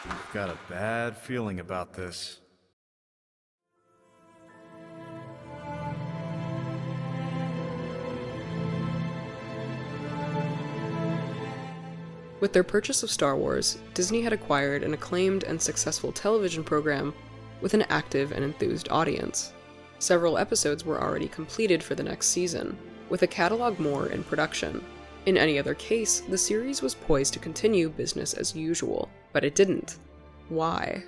I've got a bad feeling about this. With their purchase of Star Wars, Disney had acquired an acclaimed and successful television program with an active and enthused audience. Several episodes were already completed for the next season, with a catalog more in production. In any other case, the series was poised to continue business as usual, but it didn't. Why?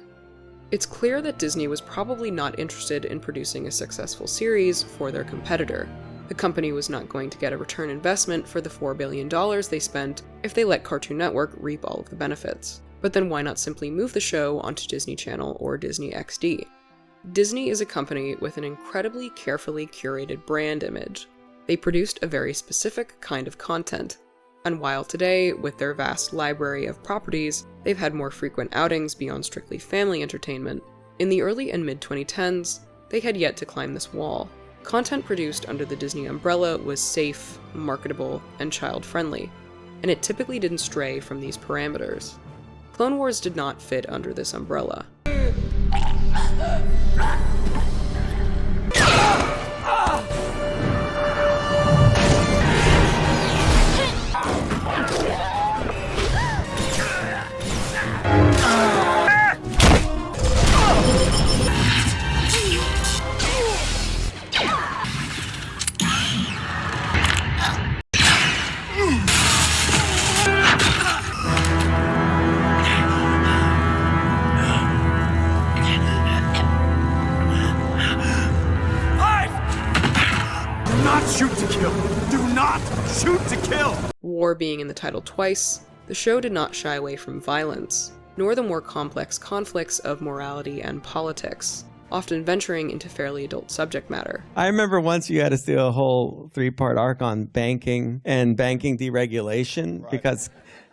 It's clear that Disney was probably not interested in producing a successful series for their competitor. The company was not going to get a return investment for the $4 billion they spent if they let Cartoon Network reap all of the benefits. But then why not simply move the show onto Disney Channel or Disney XD? Disney is a company with an incredibly carefully curated brand image. They produced a very specific kind of content, and while today, with their vast library of properties, they've had more frequent outings beyond strictly family entertainment, in the early and mid-2010s, they had yet to climb this wall. Content produced under the Disney umbrella was safe, marketable, and child-friendly, and it typically didn't stray from these parameters. Clone Wars did not fit under this umbrella. Shoot to kill! Do not shoot to kill! War being in the title twice, the show did not shy away from violence, nor the more complex conflicts of morality and politics, often venturing into fairly adult subject matter. I remember once you had us do a whole 3-part arc on banking and banking deregulation, because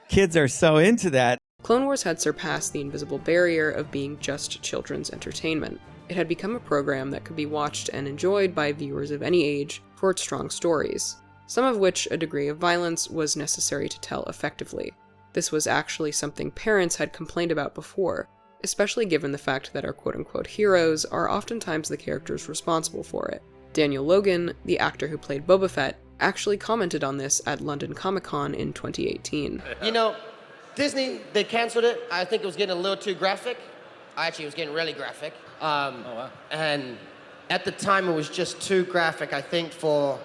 kids are so into that. Clone Wars had surpassed the invisible barrier of being just children's entertainment. It had become a program that could be watched and enjoyed by viewers of any age for its strong stories, some of which a degree of violence was necessary to tell effectively. This was actually something parents had complained about before, especially given the fact that our quote-unquote heroes are oftentimes the characters responsible for it. Daniel Logan, the actor who played Boba Fett, actually commented on this at London Comic-Con in 2018. You know, Disney, they canceled it. I think it was getting a little too graphic. Actually, it was getting really graphic. Wow. And at the time, it was just too graphic, I think, for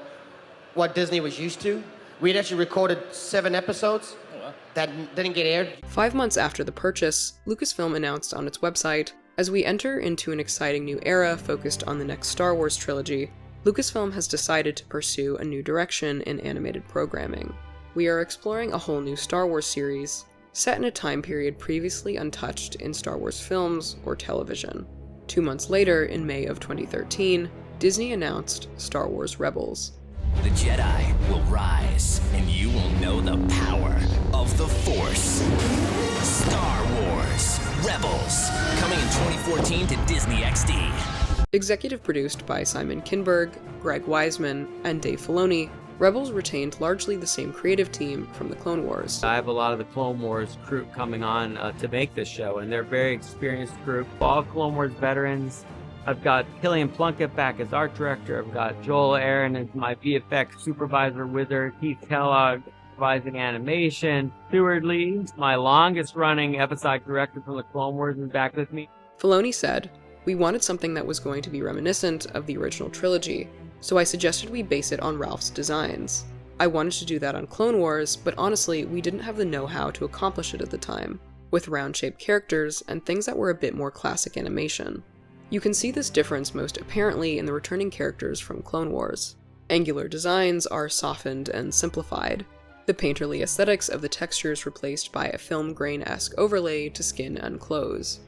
what Disney was used to. We'd actually recorded 7 episodes that didn't get aired. 5 months after the purchase, Lucasfilm announced on its website, "As we enter into an exciting new era focused on the next Star Wars trilogy, Lucasfilm has decided to pursue a new direction in animated programming. We are exploring a whole new Star Wars series, set in a time period previously untouched in Star Wars films or television." 2 months later, in May of 2013, Disney announced Star Wars Rebels. The Jedi will rise, and you will know the power of the Force. Star Wars Rebels, coming in 2014 to Disney XD. Executive produced by Simon Kinberg, Greg Weisman, and Dave Filoni, Rebels retained largely the same creative team from the Clone Wars. I have a lot of the Clone Wars crew coming on to make this show, and they're a very experienced group. All Clone Wars veterans. I've got Killian Plunkett back as art director. I've got Joel Aaron as my VFX supervisor wizard. Keith Kellogg supervising animation. Stuart Lee, my longest running episodic director from the Clone Wars, is back with me. Filoni said, "We wanted something that was going to be reminiscent of the original trilogy, so I suggested we base it on Ralph's designs. I wanted to do that on Clone Wars, but honestly, we didn't have the know-how to accomplish it at the time, with round-shaped characters and things that were a bit more classic animation. You can see this difference most apparently in the returning characters from Clone Wars. Angular designs are softened and simplified, the painterly aesthetics of the textures replaced by a film grain-esque overlay to skin and clothes."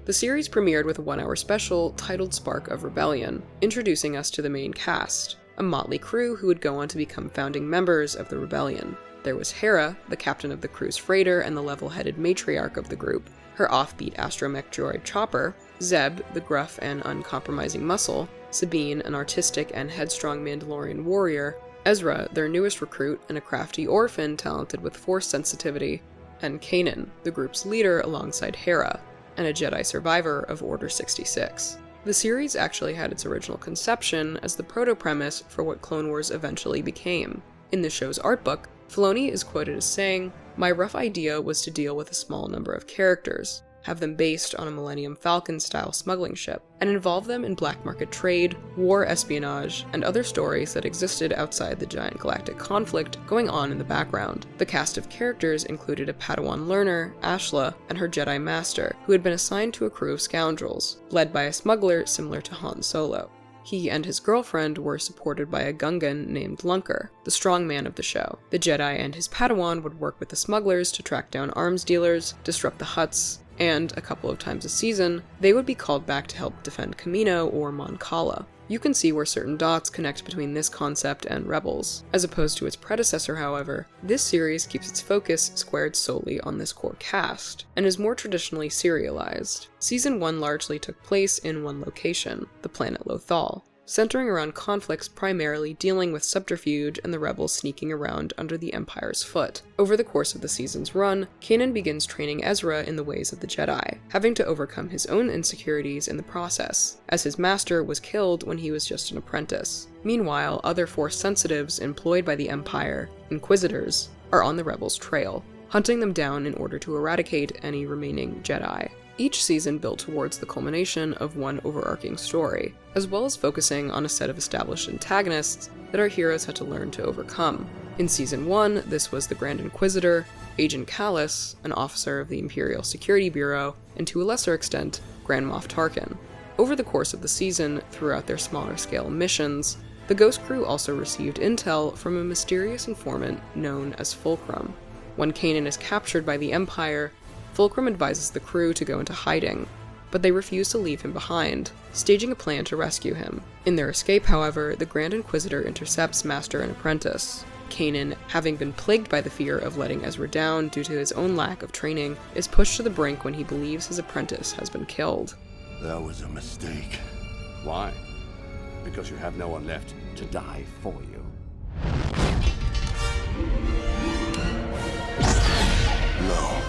The series premiered with a 1-hour special titled Spark of Rebellion, introducing us to the main cast, a motley crew who would go on to become founding members of the rebellion. There was Hera, the captain of the crew's freighter and the level-headed matriarch of the group. her offbeat astromech droid Chopper, Zeb, the gruff and uncompromising muscle, Sabine, an artistic and headstrong Mandalorian warrior, Ezra, their newest recruit and a crafty orphan talented with force sensitivity, and Kanan, the group's leader alongside Hera, and a Jedi survivor of Order 66. The series actually had its original conception as the proto-premise for what Clone Wars eventually became. In the show's art book, Filoni is quoted as saying, "My rough idea was to deal with a small number of characters, have them based on a Millennium Falcon-style smuggling ship, and involve them in black market trade, war espionage, and other stories that existed outside the giant galactic conflict going on in the background." The cast of characters included a Padawan learner, Ashla, and her Jedi Master, who had been assigned to a crew of scoundrels, led by a smuggler similar to Han Solo. He and his girlfriend were supported by a Gungan named Lunker, the strongman of the show. The Jedi and his Padawan would work with the smugglers to track down arms dealers, disrupt the Hutts, and, a couple of times a season, they would be called back to help defend Kamino or Mon Cala. You can see where certain dots connect between this concept and Rebels. As opposed to its predecessor, however, this series keeps its focus squared solely on this core cast, and is more traditionally serialized. Season 1 largely took place in one location, the planet Lothal, centering around conflicts primarily dealing with subterfuge and the rebels sneaking around under the Empire's foot. Over the course of the season's run, Kanan begins training Ezra in the ways of the Jedi, having to overcome his own insecurities in the process, as his master was killed when he was just an apprentice. Meanwhile, other Force sensitives employed by the Empire, Inquisitors, are on the rebels' trail, hunting them down in order to eradicate any remaining Jedi. Each season built towards the culmination of one overarching story, as well as focusing on a set of established antagonists that our heroes had to learn to overcome. In Season 1, this was the Grand Inquisitor, Agent Kallus, an officer of the Imperial Security Bureau, and to a lesser extent, Grand Moff Tarkin. Over the course of the season, throughout their smaller-scale missions, the Ghost Crew also received intel from a mysterious informant known as Fulcrum. When Kanan is captured by the Empire, Fulcrum advises the crew to go into hiding, but they refuse to leave him behind, staging a plan to rescue him. In their escape, however, the Grand Inquisitor intercepts Master and Apprentice. Kanan, having been plagued by the fear of letting Ezra down due to his own lack of training, is pushed to the brink when he believes his apprentice has been killed. That was a mistake. Why? Because you have no one left to die for you. No.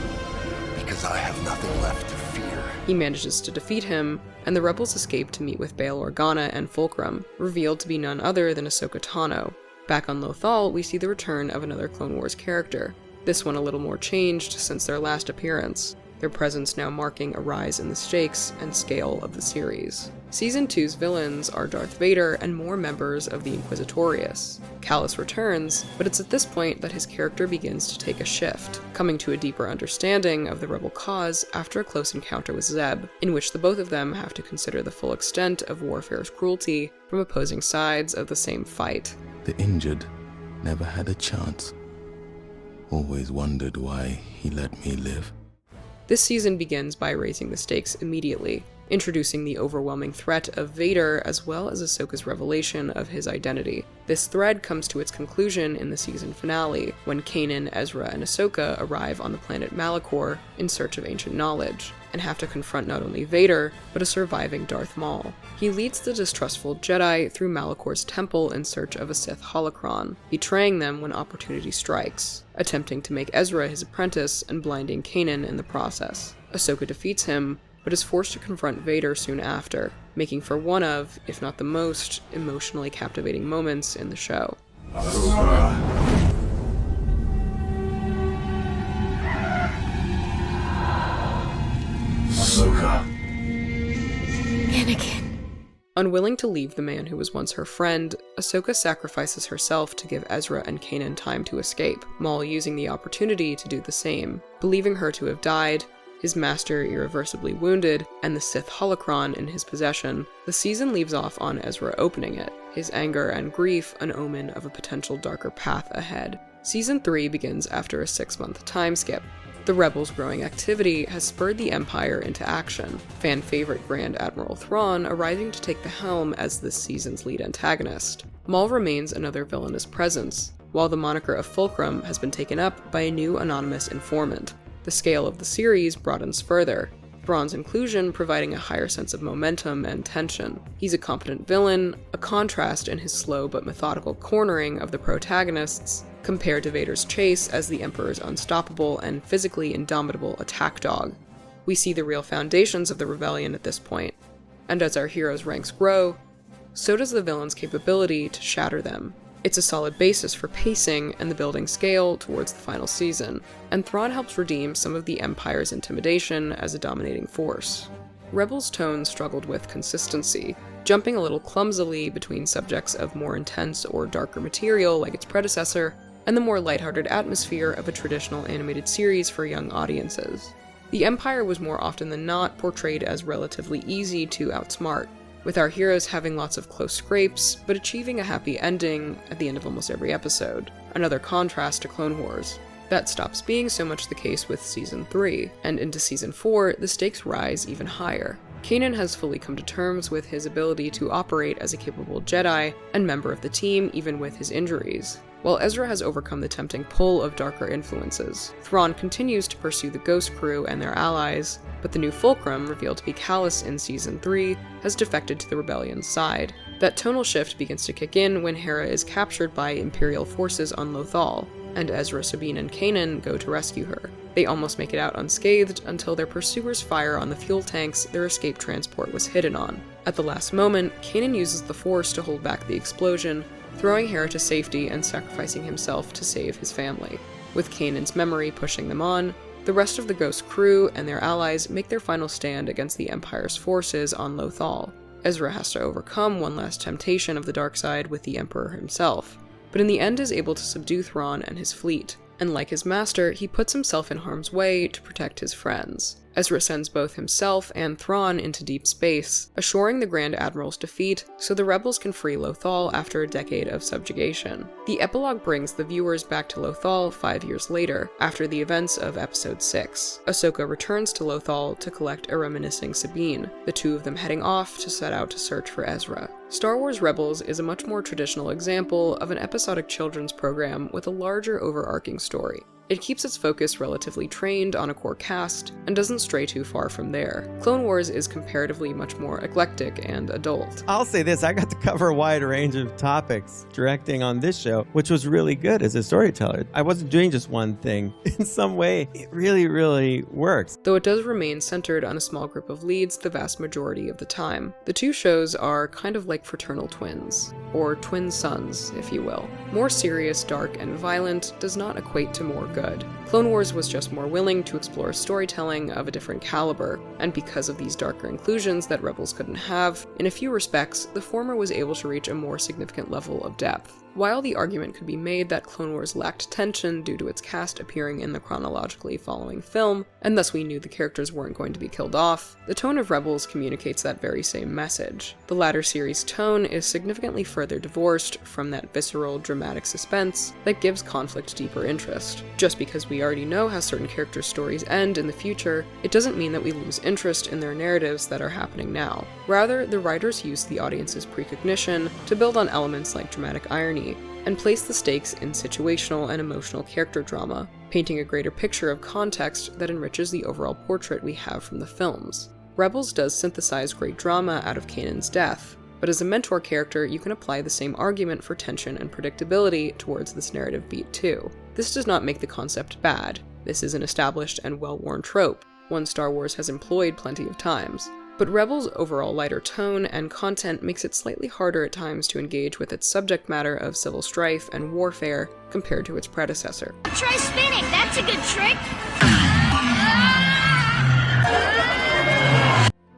Because I have nothing left to fear. He manages to defeat him, and the rebels escape to meet with Bail Organa and Fulcrum, revealed to be none other than Ahsoka Tano. Back on Lothal, we see the return of another Clone Wars character, this one a little more changed since their last appearance, their presence now marking a rise in the stakes and scale of the series. Season 2's villains are Darth Vader and more members of the Inquisitorius. Kallus returns, but it's at this point that his character begins to take a shift, coming to a deeper understanding of the rebel cause after a close encounter with Zeb, in which the both of them have to consider the full extent of warfare's cruelty from opposing sides of the same fight. The injured never had a chance. Always wondered why he let me live. This season begins by raising the stakes immediately, introducing the overwhelming threat of Vader as well as Ahsoka's revelation of his identity. This thread comes to its conclusion in the season finale, when Kanan, Ezra, and Ahsoka arrive on the planet Malachor in search of ancient knowledge, and have to confront not only Vader, but a surviving Darth Maul. He leads the distrustful Jedi through Malachor's temple in search of a Sith holocron, betraying them when opportunity strikes, attempting to make Ezra his apprentice and blinding Kanan in the process. Ahsoka defeats him, but is forced to confront Vader soon after, making for one of, if not the most, emotionally captivating moments in the show. Ahsoka. Anakin. Unwilling to leave the man who was once her friend, Ahsoka sacrifices herself to give Ezra and Kanan time to escape, Maul using the opportunity to do the same. Believing her to have died, his master irreversibly wounded, and the Sith holocron in his possession, the season leaves off on Ezra opening it, his anger and grief an omen of a potential darker path ahead. Season 3 begins after a 6-month time skip. The Rebels' growing activity has spurred the Empire into action, fan favorite Grand Admiral Thrawn arriving to take the helm as this season's lead antagonist. Maul remains another villainous presence, while the moniker of Fulcrum has been taken up by a new anonymous informant. The scale of the series broadens further, Thrawn's inclusion providing a higher sense of momentum and tension. He's a competent villain, a contrast in his slow but methodical cornering of the protagonists, compared to Vader's chase as the Emperor's unstoppable and physically indomitable attack dog. We see the real foundations of the rebellion at this point, and as our hero's ranks grow, so does the villain's capability to shatter them. It's a solid basis for pacing and the building scale towards the final season, and Thrawn helps redeem some of the Empire's intimidation as a dominating force. Rebels' tone struggled with consistency, jumping a little clumsily between subjects of more intense or darker material like its predecessor, and the more lighthearted atmosphere of a traditional animated series for young audiences. The Empire was more often than not portrayed as relatively easy to outsmart, with our heroes having lots of close scrapes, but achieving a happy ending at the end of almost every episode, another contrast to Clone Wars. That stops being so much the case with Season 3, and into Season 4, the stakes rise even higher. Kanan has fully come to terms with his ability to operate as a capable Jedi and member of the team even with his injuries. While Ezra has overcome the tempting pull of darker influences, Thrawn continues to pursue the Ghost Crew and their allies, but the new Fulcrum, revealed to be Kallus in Season 3, has defected to the Rebellion's side. That tonal shift begins to kick in when Hera is captured by Imperial forces on Lothal, and Ezra, Sabine, and Kanan go to rescue her. They almost make it out unscathed until their pursuers fire on the fuel tanks their escape transport was hidden on. At the last moment, Kanan uses the Force to hold back the explosion, throwing Hera to safety and sacrificing himself to save his family. With Kanan's memory pushing them on, the rest of the Ghost Crew and their allies make their final stand against the Empire's forces on Lothal. Ezra has to overcome one last temptation of the dark side with the Emperor himself, but in the end is able to subdue Thrawn and his fleet, and like his master, he puts himself in harm's way to protect his friends. Ezra sends both himself and Thrawn into deep space, assuring the Grand Admiral's defeat so the rebels can free Lothal after a decade of subjugation. The epilogue brings the viewers back to Lothal 5 years later, after the events of Episode 6. Ahsoka returns to Lothal to collect a reminiscing Sabine, the two of them heading off to set out to search for Ezra. Star Wars Rebels is a much more traditional example of an episodic children's program with a larger overarching story. It keeps its focus relatively trained on a core cast, and doesn't stray too far from there. Clone Wars is comparatively much more eclectic and adult. I'll say this, I got to cover a wide range of topics directing on this show, which was really good as a storyteller. I wasn't doing just one thing. In some way, it really, really works. Though it does remain centered on a small group of leads the vast majority of the time. The two shows are kind of like fraternal twins, or twin sons, if you will. More serious, dark, and violent does not equate to more good. Clone Wars was just more willing to explore storytelling of a different caliber, and because of these darker inclusions that Rebels couldn't have, in a few respects, the former was able to reach a more significant level of depth. While the argument could be made that Clone Wars lacked tension due to its cast appearing in the chronologically following film, and thus we knew the characters weren't going to be killed off, the tone of Rebels communicates that very same message. The latter series' tone is significantly further divorced from that visceral, dramatic suspense that gives conflict deeper interest. Just because we already know how certain characters' stories end in the future, it doesn't mean that we lose interest in their narratives that are happening now. Rather, the writers use the audience's precognition to build on elements like dramatic irony, and place the stakes in situational and emotional character drama, painting a greater picture of context that enriches the overall portrait we have from the films. Rebels does synthesize great drama out of Kanan's death, but as a mentor character, you can apply the same argument for tension and predictability towards this narrative beat too. This does not make the concept bad. This is an established and well-worn trope, one Star Wars has employed plenty of times. But Rebels' overall lighter tone and content makes it slightly harder at times to engage with its subject matter of civil strife and warfare compared to its predecessor. Try spinning, that's a good trick!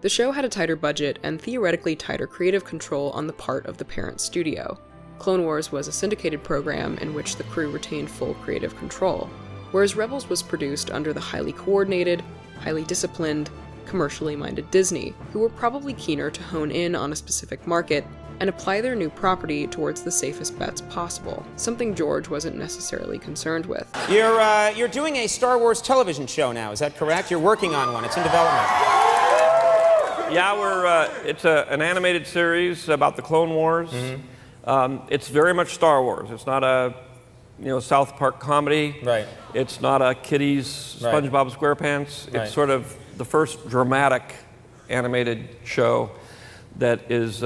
The show had a tighter budget and theoretically tighter creative control on the part of the parent studio. Clone Wars was a syndicated program in which the crew retained full creative control, whereas Rebels was produced under the highly coordinated, highly disciplined, commercially minded Disney, who were probably keener to hone in on a specific market and apply their new property towards the safest bets possible, something George wasn't necessarily concerned with. You're doing a Star Wars television show now, is that correct? You're working on one, it's in development. Yeah, it's an animated series about the Clone Wars. It's very much Star Wars. It's not a South Park comedy. Right. It's not a kiddies Right. SpongeBob SquarePants. Right. It's sort of the first dramatic animated show that is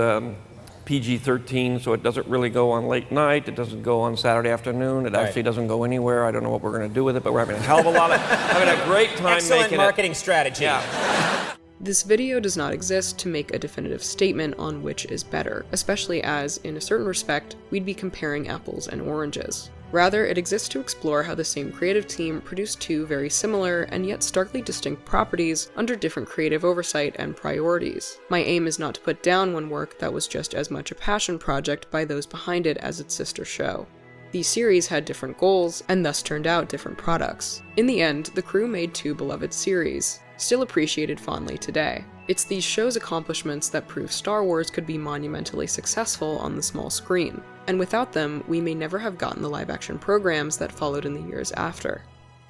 PG-13, so it doesn't really go on late night. It doesn't go on Saturday afternoon. It actually doesn't go anywhere. I don't know what we're going to do with it, but we're having a hell of a lot of, having a great time Excellent making marketing it. strategy. Yeah. This video does not exist to make a definitive statement on which is better, especially as, in a certain respect, we'd be comparing apples and oranges. Rather, it exists to explore how the same creative team produced two very similar and yet starkly distinct properties under different creative oversight and priorities. My aim is not to put down one work that was just as much a passion project by those behind it as its sister show. These series had different goals, and thus turned out different products. In the end, the crew made two beloved series, still appreciated fondly today. It's these shows' accomplishments that prove Star Wars could be monumentally successful on the small screen, and without them, we may never have gotten the live-action programs that followed in the years after.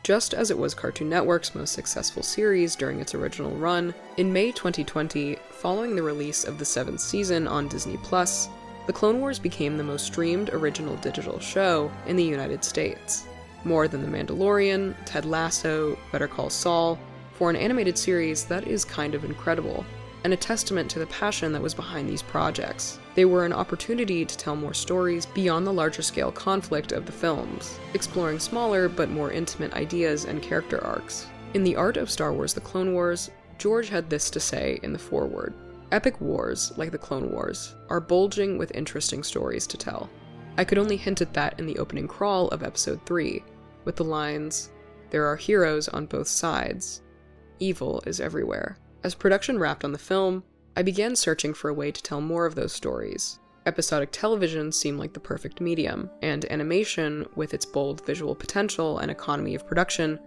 Just as it was Cartoon Network's most successful series during its original run, in May 2020, following the release of the 7th season on Disney+, The Clone Wars became the most streamed original digital show in the United States. More than The Mandalorian, Ted Lasso, Better Call Saul. For an animated series, that is kind of incredible, and a testament to the passion that was behind these projects. They were an opportunity to tell more stories beyond the larger scale conflict of the films, exploring smaller but more intimate ideas and character arcs. In The Art of Star Wars: The Clone Wars, George had this to say in the foreword: "Epic wars, like the Clone Wars, are bulging with interesting stories to tell." I could only hint at that in the opening crawl of Episode 3, with the lines, "There are heroes on both sides. Evil is everywhere." As production wrapped on the film, I began searching for a way to tell more of those stories. Episodic television seemed like the perfect medium, and animation, with its bold visual potential and economy of production,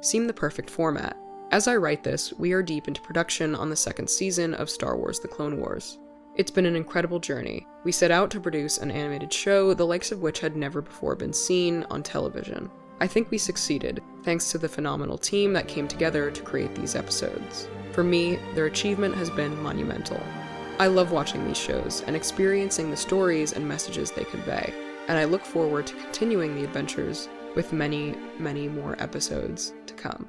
seemed the perfect format. As I write this, we are deep into production on the 2nd season of Star Wars: The Clone Wars. It's been an incredible journey. We set out to produce an animated show the likes of which had never before been seen on television. I think we succeeded, thanks to the phenomenal team that came together to create these episodes. For me, their achievement has been monumental. I love watching these shows and experiencing the stories and messages they convey, and I look forward to continuing the adventures with many, many more episodes to come.